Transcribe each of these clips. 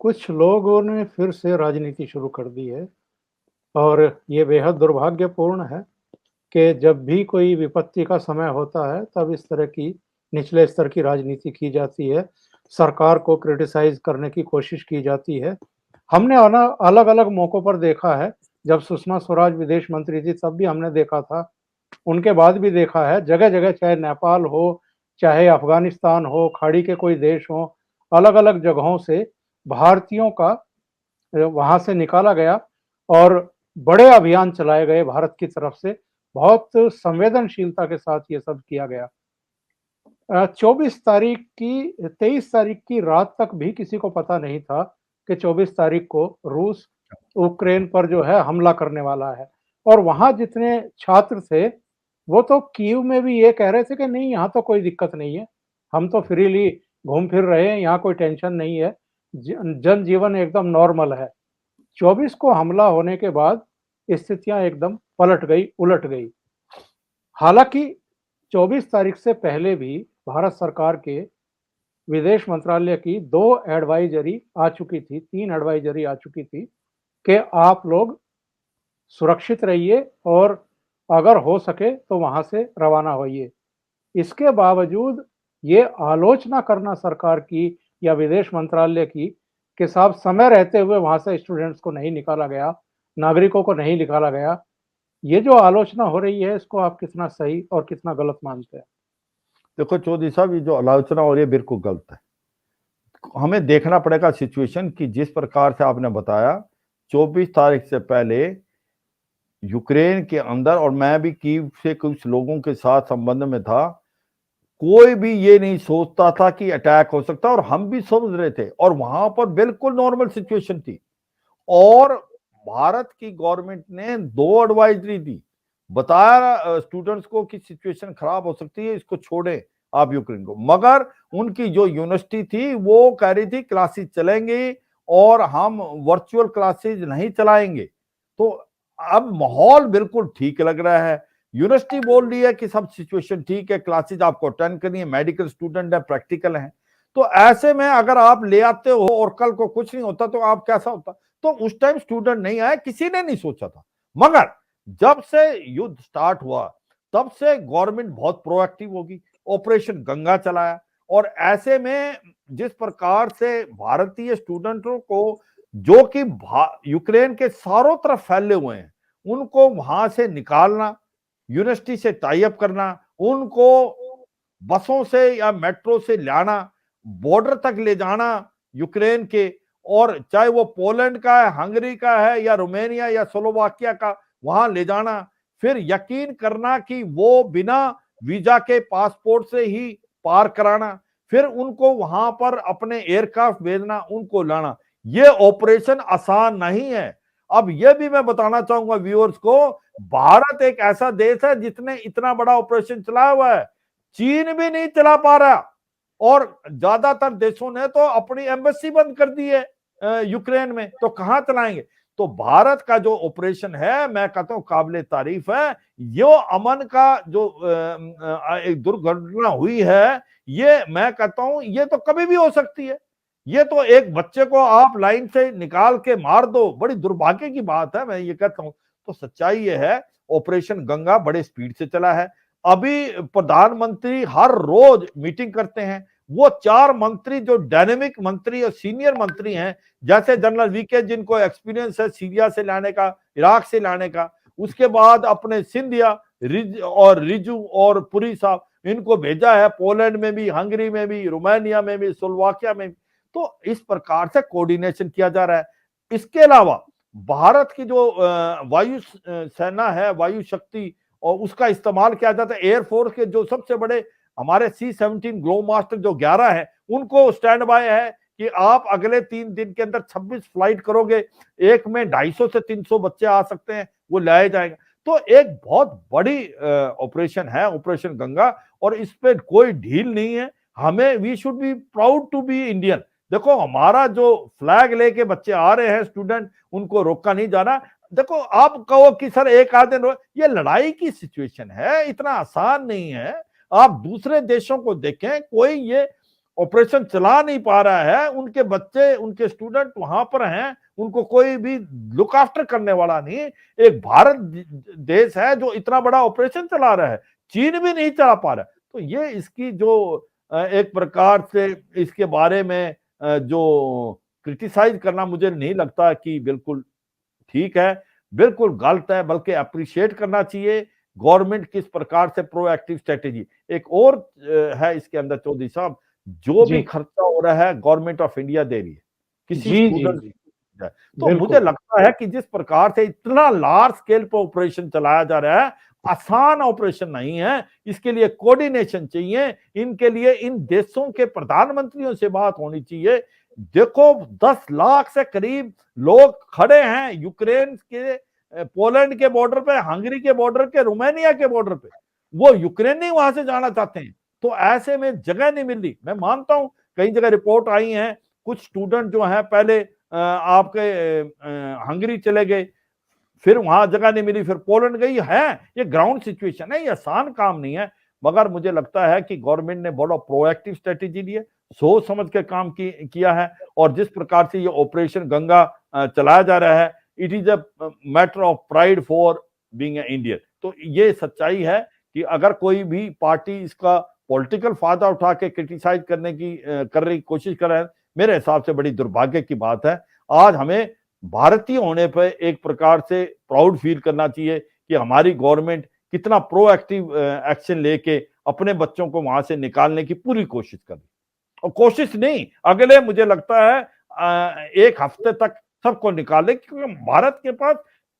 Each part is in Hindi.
कुछ लोगों ने फिर से राजनीति शुरू कर दी है और ये बेहद दुर्भाग्यपूर्ण है कि जब भी कोई विपत्ति का समय होता है, तब इस तरह की निचले स्तर की राजनीति की जाती है। सरकार को क्रिटिसाइज़ करने की कोशिश की जाती है। हमने अना अलग-अलग मौकों पर देखा है, जब सुषमा स्वराज विदेश मंत्री थी, तब भी हमने देखा था। उनके बाद भी देखा है, जगह-जगह चाहे नेपाल हो, चाहे अफ़गानिस्तान हो, खाड़ी के कोई देश हों, अलग-अलग जगहों से भारतीयों का वहाँ से निकाला गया और बड़े अभियान चलाए गए भारत की तरफ से। बहुत संवेदनशीलता के साथ ये सब किया गया। 24 तारीख की 23 तारीख की रात तक भी किसी को पता नहीं था कि 24 तारीख को रूस यूक्रेन पर जो है हमला करने वाला है। और वहाँ जितने छात्र थे, वो तो कीव में भी ये कह रहे थे कि नहीं, यहाँ तो कोई दिक्कत नहीं है, हम तो फ्रीली घूम फिर रहे हैं, यहाँ कोई टेंशन नहीं है, जनजीवन एकदम नॉर्मल है। 24 को हमला होने के बाद स्थितियां एकदम पलट गई, उलट गई। हालांकि 24 तारीख से पहले भी भारत सरकार के विदेश मंत्रालय की 2 एडवाइजरी आ चुकी थी, 3 एडवाइजरी आ चुकी थी कि आप लोग सुरक्षित रहिए और अगर हो सके तो वहां से रवाना होइए। इसके बावजूद ये आलोचना करना सरकार की या विदेश मंत्रालय की कि साहब समय रहते हुए वहां से स्टूडेंट्स को नहीं निकाला गया, नागरिकों को नहीं निकाला गया, ये जो आलोचना हो रही है, इसको आप कितना सही और कितना गलत मानते हैं? देखो चौधरी साहब, ये जो आलोचना हो रही है बिल्कुल गलत है। हमें देखना पड़ेगा सिचुएशन कि जिस प्रकार से आपने बताया 24 तारीख से पहले यूक्रेन के अंदर, और मैं भी कीव से कुछ लोगों के साथ संबंध में था, कोई भी ये नहीं सोचता था कि अटैक हो सकता, और हम भी समझ रहे थे, और वहां पर बिल्कुल नॉर्मल सिचुएशन थी। और भारत की गवर्नमेंट ने 2 एडवाइजरी दी, बताया स्टूडेंट्स को कि सिचुएशन खराब हो सकती है, इसको छोड़े आप यूक्रेन को। मगर उनकी जो यूनिवर्सिटी थी वो कह रही थी क्लासेस चलेंगे और हम वर्चुअल क्लासेस नहीं चलाएंगे। तो अब माहौल बिल्कुल ठीक लग रहा है। यूनिवर्सिटी बोल रही है कि सब सिचुएशन ठीक है, क्लासेस आपको अटेंड करनी है, मेडिकल स्टूडेंट है, प्रैक्टिकल है। तो ऐसे में अगर आप ले आते हो और कल को कुछ नहीं होता तो आप कैसा होता? तो उस टाइम स्टूडेंट नहीं आए, किसी ने नहीं सोचा था। मगर जब से युद्ध स्टार्ट हुआ तब से गवर्नमेंट बहुत प्रोएक्टिव होगी, ऑपरेशन गंगा चलाया। और ऐसे में जिस प्रकार से भारतीय स्टूडेंटों को, जो कि यूक्रेन के चारों तरफ फैले हुए हैं, उनको वहां से निकालना, यूनिवर्सिटी से टाई अप करना, उनको बसों से या मेट्रो से लाना, बॉर्डर तक ले जाना यूक्रेन के, और चाहे वो पोलैंड का है, हंगरी का है, या रोमानिया या स्लोवाकिया का, वहां ले जाना, फिर यकीन करना कि वो बिना वीजा के पासपोर्ट से ही पार कराना, फिर उनको वहां पर अपने एयरक्राफ्ट भेजना, उनको लाना। ये ऑपरेशन आसान नहीं है। अब यह भी मैं बताना चाहूंगा व्यूअर्स को, भारत एक ऐसा देश है जिसने इतना बड़ा ऑपरेशन चलाया हुआ है, चीन भी नहीं चला पा रहा, और ज्यादातर देशों ने तो अपनी एम्बेसी बंद कर दी है यूक्रेन में, तो कहां चलाएंगे? तो भारत का जो ऑपरेशन है, मैं कहता हूं काबिले तारीफ है। यो अमन का जो एक दुर्घटना हुई है, ये मैं कहता हूं ये तो कभी भी हो सकती है। ये तो एक बच्चे को आप लाइन से निकाल के मार दो, बड़ी दुर्भाग्य की बात है, मैं ये कहता हूं। तो सच्चाई ये है, ऑपरेशन गंगा बड़े स्पीड से चला है। अभी प्रधानमंत्री हर रोज मीटिंग करते हैं। वो 4 मंत्री जो डायनेमिक मंत्री और सीनियर मंत्री हैं, जैसे जनरल वीके, जिनको एक्सपीरियंस है सीरिया से लाने का, इराक से लाने का, उसके बाद अपने सिंधिया, रिजू और पुरी साहब, इनको भेजा है पोलैंड में भी, हंगरी में भी, रोमानिया में भी, स्लोवाकिया में भी। तो इस प्रकार से कोऑर्डिनेशन किया जा रहा है। इसके अलावा भारत की जो वायु सेना है, वायु शक्ति, और उसका इस्तेमाल किया जाता है। एयरफोर्स के जो सबसे बड़े हमारे C-17 ग्लो मास्टर जो 11 है, उनको स्टैंड बाय है कि आप अगले 3 दिन के अंदर 26 फ्लाइट करोगे, एक में 250 से 300 बच्चे आ सकते हैं, वो लाए जाएंगे। तो एक बहुत बड़ी ऑपरेशन है, ऑपरेशन गंगा, और इस पे कोई ढील नहीं है। हमें we should be proud to be Indian. देखो, हमारा जो फ्लैग लेके बच्चे आ रहे हैं स्टूडेंट, उनको रोका नहीं जाना। देखो, आप कहो कि सर एक आध दिन, ये लड़ाई की सिचुएशन है, इतना आसान नहीं है। आप दूसरे देशों को देखें, कोई ये ऑपरेशन चला नहीं पा रहा है, उनके बच्चे, उनके स्टूडेंट वहां पर हैं, उनको कोई भी लुक आफ्टर करने वाला नहीं। एक भारत देश है जो इतना बड़ा ऑपरेशन चला रहा है, चीन भी नहीं चला पा रहा। तो ये इसकी जो एक प्रकार से इसके बारे में जो क्रिटिसाइज करना मुझे नहीं लगता कि बिल्कुल ठीक है, बिल्कुल गलत है, बल्कि अप्रिशिएट करना चाहिए। गवर्नमेंट किस प्रकार से प्रोएक्टिव स्ट्रेटेजी, एक और है इसके अंदर चौधरी साहब, जो भी जी, खर्चा हो रहा है गवर्नमेंट ऑफ इंडिया दे रही है किसी जी, जी, स्टूडेंट। जी, तो मुझे बिल्कुल। लगता है कि जिस प्रकार से इतना लार्ज स्केल पर ऑपरेशन चलाया जा रहा है, आसान ऑपरेशन नहीं है, इसके लिए कोऑर्डिनेशन चाहिए, इनके लिए इन देशों के प्रधानमंत्रियों से बात होनी चाहिए। देखो 10 लाख से करीब लोग खड़े हैं यूक्रेन के, पोलैंड के बॉर्डर पे, हंगरी के बॉर्डर के, रोमानिया के बॉर्डर पे, वो यूक्रेनी वहां से जाना चाहते हैं। तो ऐसे में जगह नहीं मिल रही। मैं मानता हूं कई जगह रिपोर्ट आई है, कुछ स्टूडेंट जो है पहले आपके हंगरी चले गए, फिर वहां जगह नहीं मिली, फिर पोलैंड गई है। ये ग्राउंड सिचुएशन है, ये आसान काम नहीं है। मगर मुझे लगता है कि गवर्नमेंट ने बड़ा प्रोएक्टिव स्ट्रेटेजी ली है, सोच समझ के काम किया है। और जिस प्रकार से ये ऑपरेशन गंगा चलाया जा रहा है, it is a matter of pride for being a Indian. तो ये सच्चाई है कि अगर कोई भी पार्टी इसका पॉलिटिकल फायदा उठा के क्रिटिसाइज करने की कर रही कोशिश कर रहा है, मेरे हिसाब से बड़ी दुर्भाग्य की बात है। आज हमें भारतीय होने पर एक प्रकार से प्राउड फील करना चाहिए कि हमारी गवर्नमेंट कितना प्रोएक्टिव एक्शन लेके अपने बच्चों को वहां से निकालने की पूरी कोशिश कर रही। और कोशिश नहीं, अगले मुझे लगता है एक हफ्ते तक सबको निकाले, क्योंकि भारत के पास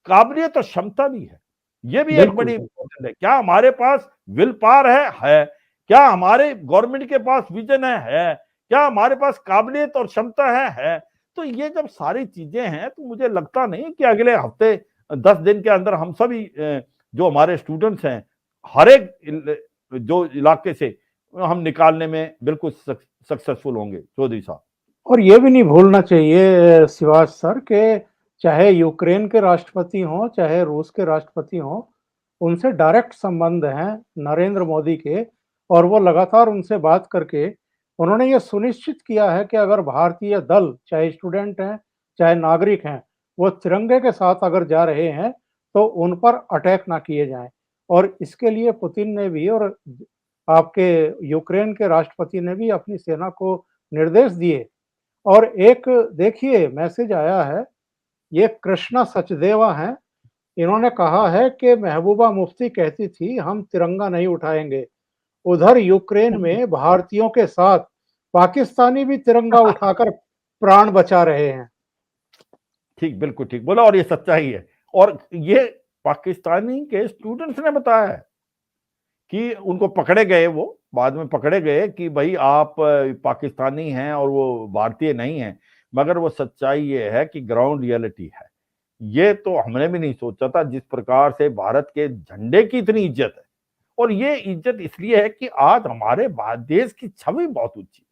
काबिलियत और क्षमता भी है। ये भी एक बिल्कुल, बड़ी बिल्कुल। इंपॉर्टेंट है। क्या हमारे पास विल पावर है? क्या हमारे गवर्नमेंट के पास विजन है? क्या हमारे पास काबिलियत और क्षमता है? तो ये जब सारी चीजें हैं, तो मुझे लगता नहीं कि अगले हफ्ते 10 दिन के अंदर हम सभी जो हमारे स्टूडेंट्स हैं हर एक जो इलाके से हम निकालने में बिल्कुल सक्सेसफुल होंगे चौधरी साहब। और ये भी नहीं भूलना चाहिए शिवाज सर के, चाहे यूक्रेन के राष्ट्रपति हों, चाहे रूस के राष्ट्रपति हों, उनसे डायरेक्ट संबंध हैं नरेंद्र मोदी के। और वो लगातार उनसे बात करके उन्होंने ये सुनिश्चित किया है कि अगर भारतीय दल, चाहे स्टूडेंट हैं, चाहे नागरिक हैं, वो तिरंगे के साथ अगर जा रहे हैं, तो उन पर अटैक ना किए जाएं। और इसके लिए पुतिन ने भी और आपके यूक्रेन के राष्ट्रपति ने भी अपनी सेना को निर्देश दिए। और एक देखिए मैसेज आया है, ये कृष्णा सचदेवा हैं, इन्होंने कहा है कि महबूबा मुफ्ती कहती थी हम तिरंगा नहीं उठाएंगे। उधर यूक्रेन में भारतीयों के साथ पाकिस्तानी भी तिरंगा उठाकर प्राण बचा रहे हैं। ठीक, बिल्कुल ठीक बोला, और ये सच्चाई है। और ये पाकिस्तानी के स्टूडेंट्स ने बताया है कि उनको पकड़े गए, वो बाद में पकड़े गए कि भाई आप पाकिस्तानी हैं और वो भारतीय नहीं हैं। मगर वो सच्चाई ये है कि ग्राउंड रियलिटी है। ये तो हमने भी नहीं सोचा था, जिस प्रकार से भारत के झंडे की इतनी इज्जत है। और ये इज्जत इसलिए है कि आज हमारे देश की छवि बहुत ऊंची।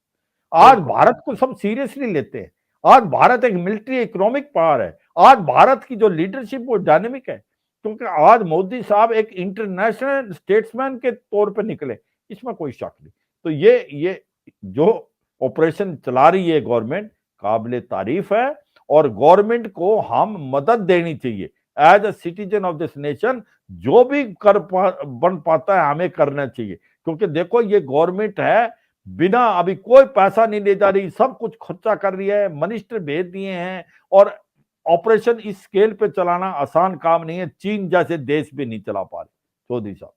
आज बिल्कुल, भारत को सब सीरियसली लेते हैं। आज भारत एक मिलिट्री इकोनॉमिक पावर है। आज भारत की जो लीडरशिप वो डायनेमिक है, क्योंकि आज मोदी साहब एक इंटरनेशनल स्टेट्समैन के तौर पे निकले, इसमें कोई शक नहीं। तो ये जो ऑपरेशन चला रही है गवर्नमेंट, काबिले तारीफ है। और गवर्नमेंट को हम मदद देनी चाहिए as a citizen of this nation. जो भी बन पाता है हमें करना चाहिए, क्योंकि देखो ये गवर्नमेंट है, बिना अभी कोई पैसा नहीं ले जा रही, सब कुछ खर्चा कर रही है, मिनिस्टर भेज दिए हैं। और ऑपरेशन इस स्केल पे चलाना आसान काम नहीं है, चीन जैसे देश भी नहीं चला पा रहे चौधरी साहब।